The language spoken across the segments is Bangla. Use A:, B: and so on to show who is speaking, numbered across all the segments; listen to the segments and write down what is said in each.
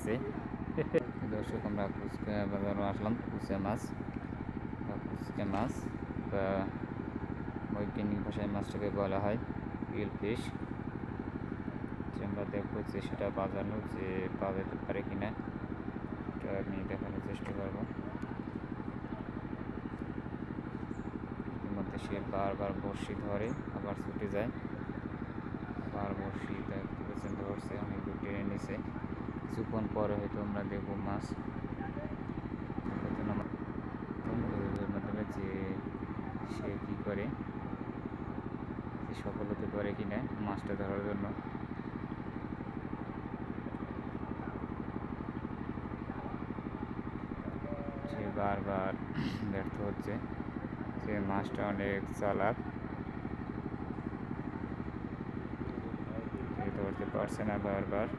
A: আসছে। দর্শক আমরা কুচকা বাজারও আসলাম। কুচা মাছ বা কুচকা মাছ বা বৈজ্ঞানিক ভাষায় মাছটাকে বলা হয় রিয়েল ফিশ। আমরা দেখবো যে সেটা বাজানো যে পাওয়া যেতে পারে কিনা, এটা আমি দেখানোর চেষ্টা করবো। ইতিমধ্যে সে বারবার বড়শি ধরে আবার ছুটে যায়, আবার বড়শি দেখতে পাচ্ছেন ধরছে, অনেক দূর টেনে নিছে। কিছুক্ষণ পরে হয়তো আমরা দেখবো মাছ মাধ্যমে যে সে কী করে, সফল হতে পারে কিনা মাছটা ধরার জন্য। সে বারবার ব্যর্থ হচ্ছে। সে মাছটা অনেক চালাক, সে ধরতে পারছে না বারবার।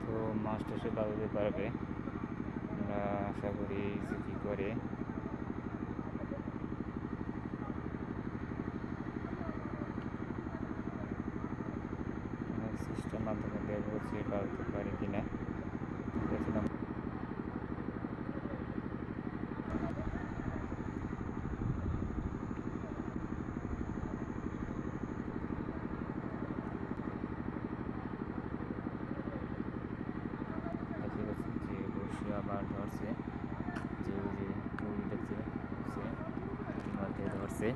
A: তো মাছটা সে বাজাতে পারবে, আমরা আশা করি যে কী করে। সিস্টেম মাধ্যমে দেখবো যে বাজাতে পারে কিনা। যে বসে আবার ধরছে, যে দেখছে সে ইতিমধ্যে ধরছে।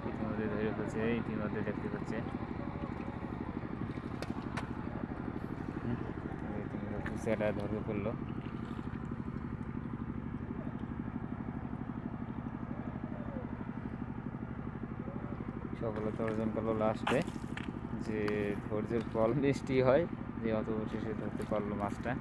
A: ইতিমধ্যে ধরে ফেলছে, ইতিমধ্যে দেখতে পাচ্ছে সেটা ধরে ফেললো। সফলতা অর্জন করলো লাস্টে, যে ধৈর্যের ফল মিষ্টি হয়, যে অত অবশেষে ধরতে পারলো মাছটা।